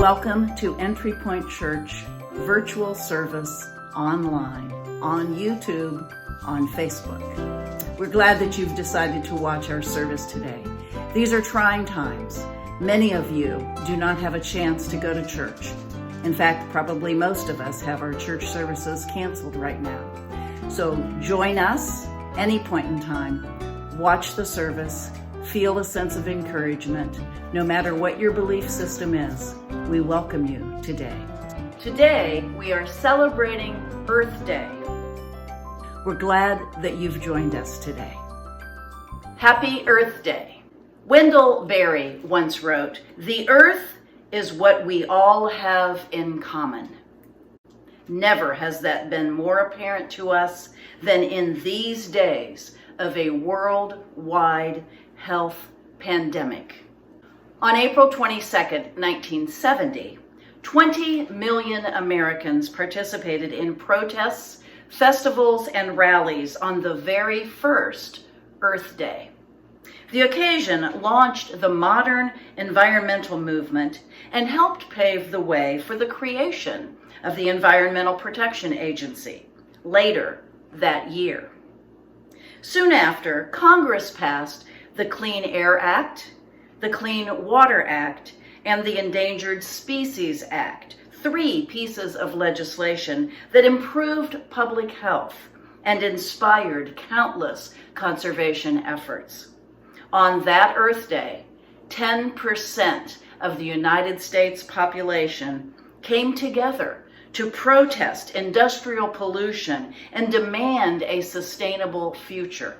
Welcome to Entry Point Church virtual service online, on YouTube, on Facebook. We're glad that you've decided to watch our service today. These are trying times. Many of you do not have a chance to go to church. In fact, probably most of us have our church services canceled right now. So join us any point in time. Watch the service. Feel a sense of encouragement. No matter what your belief system is, we welcome you today. Today, we are celebrating Earth Day. We're glad that you've joined us today. Happy Earth Day. Wendell Berry once wrote, "The earth is what we all have in common." Never has that been more apparent to us than in these days of a worldwide health pandemic. On April 22nd, 1970, 20 million Americans participated in protests, festivals, and rallies on the very first Earth Day. The occasion launched the modern environmental movement and helped pave the way for the creation of the Environmental Protection Agency later that year. Soon after, Congress passed the Clean Air Act, the Clean Water Act, and the Endangered Species Act, three pieces of legislation that improved public health and inspired countless conservation efforts. On that Earth Day, 10% of the United States population came together to protest industrial pollution and demand a sustainable future.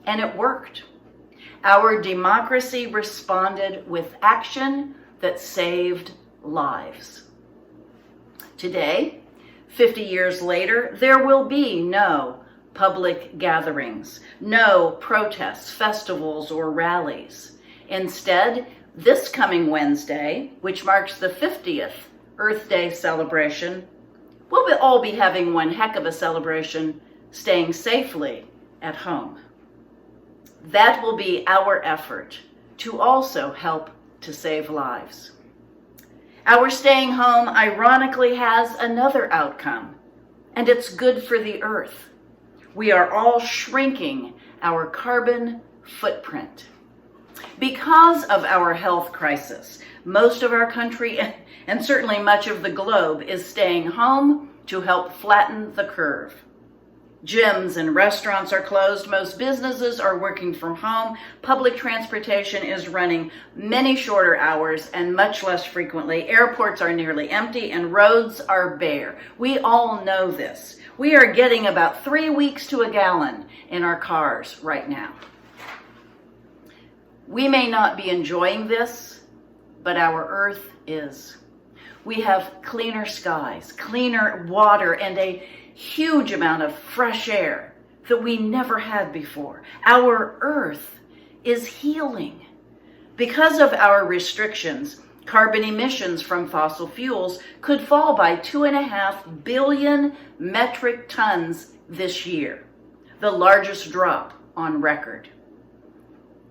And it worked. Our democracy responded with action that saved lives. Today, 50 years later, there will be no public gatherings, no protests, festivals, or rallies. Instead, this coming Wednesday, which marks the 50th Earth Day celebration, we'll all be having one heck of a celebration, staying safely at home. That will be our effort to also help to save lives. Our staying home ironically has another outcome, and it's good for the earth. We are all shrinking our carbon footprint. Because of our health crisis, most of our country and certainly much of the globe is staying home to help flatten the curve. Gyms and restaurants are closed. Most businesses are working from home. Public transportation is running many shorter hours and much less frequently. Airports are nearly empty and roads are bare. We all know this. We are getting about 3 weeks to a gallon in our cars right now. We may not be enjoying this, but our earth is. We have cleaner skies, cleaner water, and a huge amount of fresh air that we never had before. Our earth is healing. Because of our restrictions, carbon emissions from fossil fuels could fall by 2.5 billion metric tons this year, the largest drop on record.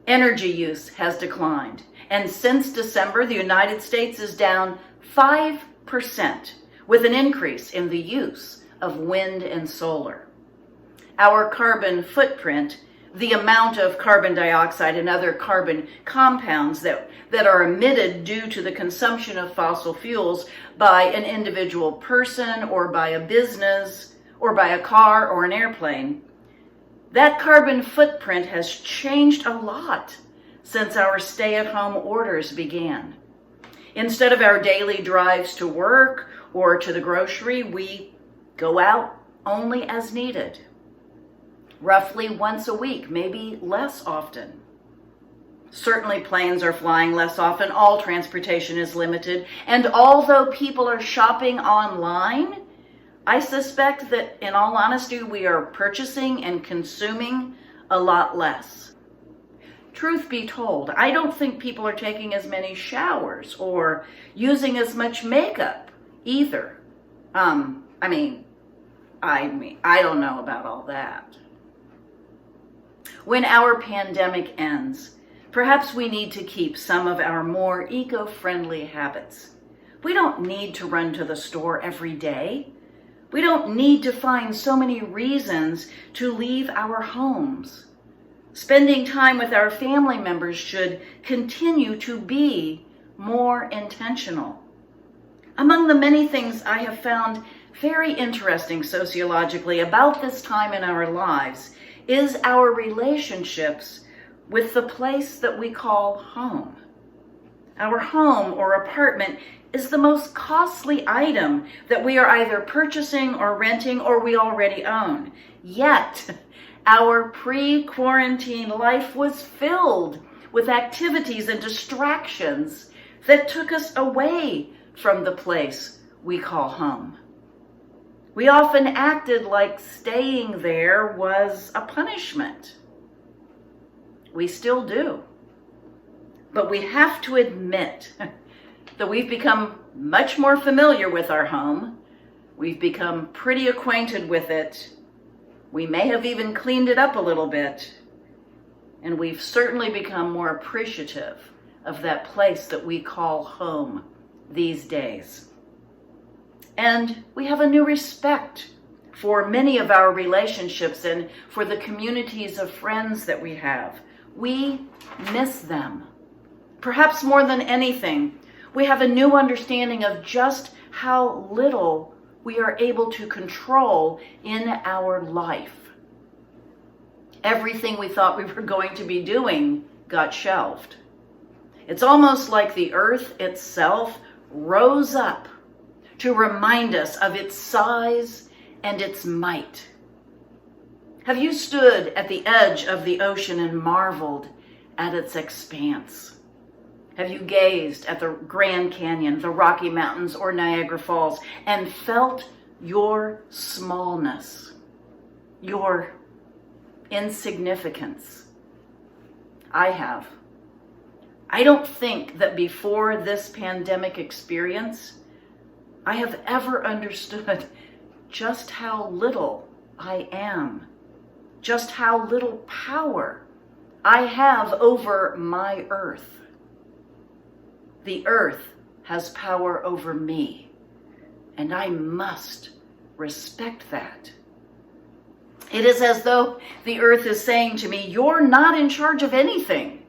Energy use has declined, and since December, the United States is down 5%, with an increase in the use of wind and solar. Our carbon footprint, the amount of carbon dioxide and other carbon compounds that are emitted due to the consumption of fossil fuels by an individual person or by a business or by a car or an airplane, that carbon footprint has changed a lot since our stay-at-home orders began. Instead of our daily drives to work or to the grocery, we go out only as needed, roughly once a week, maybe less often. Certainly planes are flying less often, all transportation is limited, and although people are shopping online, I suspect that in all honesty, we are purchasing and consuming a lot less. Truth be told, I don't think people are taking as many showers or using as much makeup either. I don't know about all that. When our pandemic ends, perhaps we need to keep some of our more eco-friendly habits. We don't need to run to the store every day. We don't need to find so many reasons to leave our homes. Spending time with our family members should continue to be more intentional. Among the many things I have found very interesting sociologically about this time in our lives is our relationships with the place that we call home. Our home or apartment is the most costly item that we are either purchasing or renting or we already own. Yet, our pre-quarantine life was filled with activities and distractions that took us away from the place we call home. We often acted like staying there was a punishment. We still do. But we have to admit that we've become much more familiar with our home. We've become pretty acquainted with it. We may have even cleaned it up a little bit. And we've certainly become more appreciative of that place that we call home these days. And we have a new respect for many of our relationships and for the communities of friends that we have. We miss them. Perhaps more than anything, we have a new understanding of just how little we are able to control in our life. Everything we thought we were going to be doing got shelved. It's almost like the earth itself rose up to remind us of its size and its might. Have you stood at the edge of the ocean and marveled at its expanse? Have you gazed at the Grand Canyon, the Rocky Mountains, or Niagara Falls and felt your smallness, your insignificance? I have. I don't think that before this pandemic experience, I have ever understood just how little I am, just how little power I have over my earth. The earth has power over me, and I must respect that. It is as though the earth is saying to me, you're not in charge of anything.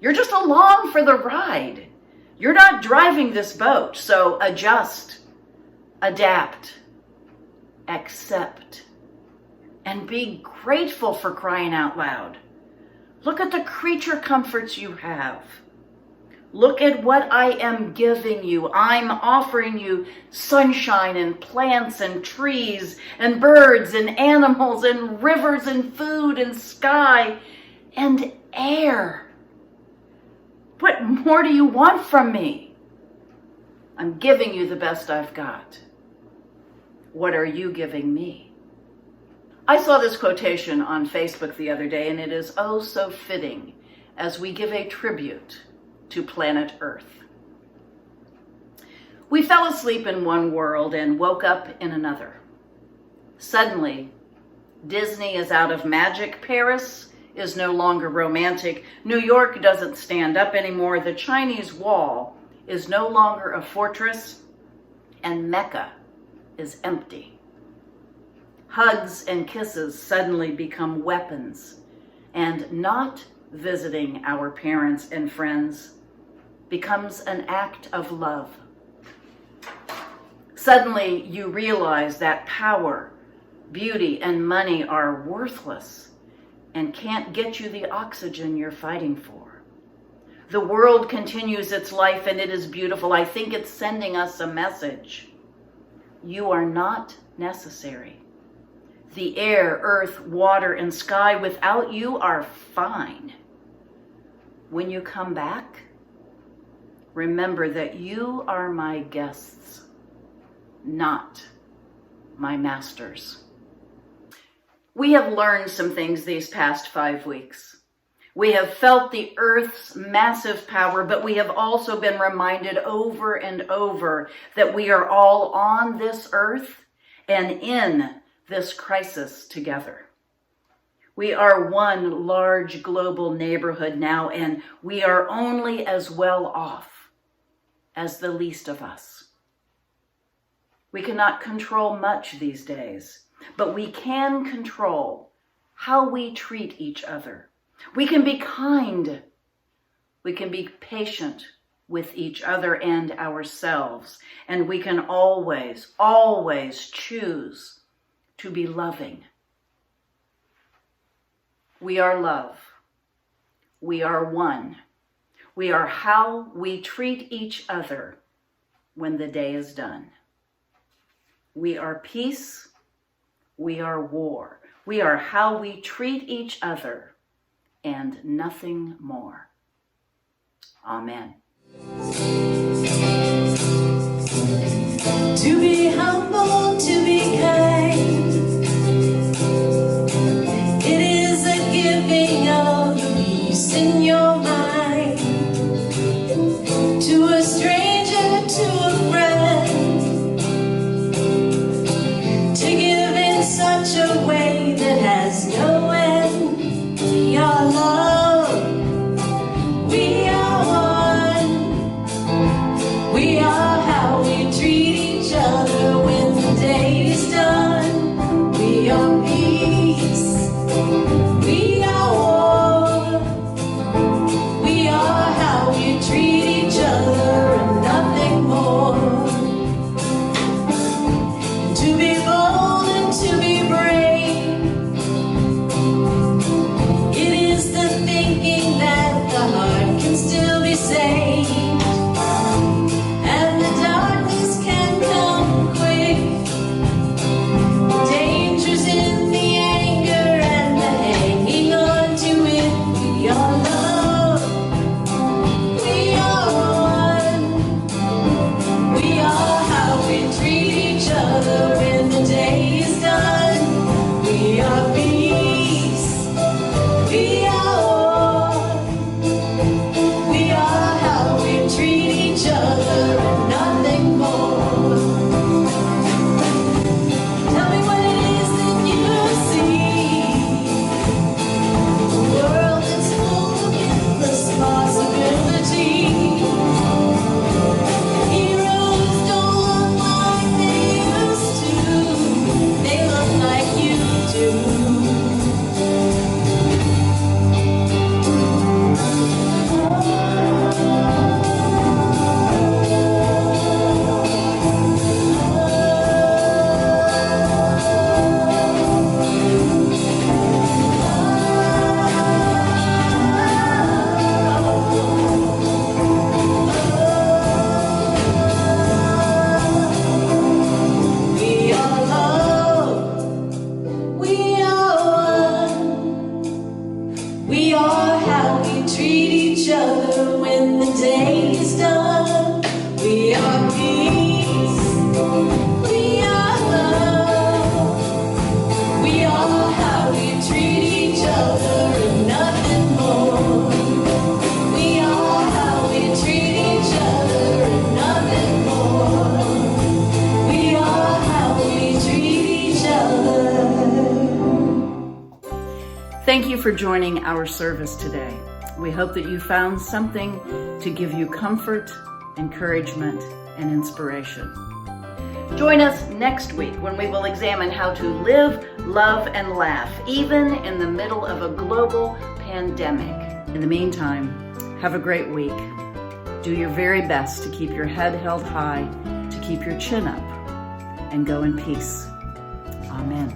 You're just along for the ride. You're not driving this boat, so adjust, adapt, accept, and be grateful for crying out loud. Look at the creature comforts you have. Look at what I am giving you. I'm offering you sunshine and plants and trees and birds and animals and rivers and food and sky and air. What more do you want from me? I'm giving you the best I've got. What are you giving me? I saw this quotation on Facebook the other day, and it is oh so fitting as we give a tribute to planet Earth. We fell asleep in one world and woke up in another. Suddenly, Disney is out of magic. Paris is no longer romantic. New York doesn't stand up anymore. The Chinese wall is no longer a fortress, and Mecca is empty. Hugs and kisses suddenly become weapons, and not visiting our parents and friends becomes an act of love. Suddenly you realize that power, beauty, and money are worthless and can't get you the oxygen you're fighting for. The world continues its life and it is beautiful. I think it's sending us a message. You are not necessary. The air, earth, water, and sky without you are fine. When you come back, remember that you are my guests, not my masters. We have learned some things these past 5 weeks. We have felt the earth's massive power, but we have also been reminded over and over that we are all on this earth and in this crisis together. We are one large global neighborhood now, and we are only as well off as the least of us. We cannot control much these days, but we can control how we treat each other. We can be kind. We can be patient with each other and ourselves. And we can always, always choose to be loving. We are love. We are one. We are how we treat each other when the day is done. We are peace. We are war. We are how we treat each other and nothing more. Amen. To be humble, to be kind, it is a giving of peace in your mind. To a stranger, to a friend, to give in such a way that has no end. We are love, we are one, we are how we treat each other when the day is done. We are peace, we are war, we are how we treat each other and nothing more. And to be bold and to be brave, it is the thinking that the heart can still be saved. And the darkness can come quick. Danger's in the anger and the hanging on to it. We are love. We are one. We are how we treat each other when the day is done. We are peace. We are war. We are how we treat each other and nothing more. Tell me what it is that you see. A world that's full of endless possibility. Heroes don't look like they used to. They look like you do. We are love, we are one, we are how we treat each other when the day is done. We are peace, we are love, we are how we treat each other and nothing more. We are how we treat each other and nothing more. We are how we treat each other. Thank you for joining our service today. We hope that you found something to give you comfort, encouragement, and inspiration. Join us next week when we will examine how to live, love, and laugh, even in the middle of a global pandemic. In the meantime, have a great week. Do your very best to keep your head held high, to keep your chin up, and go in peace. Amen.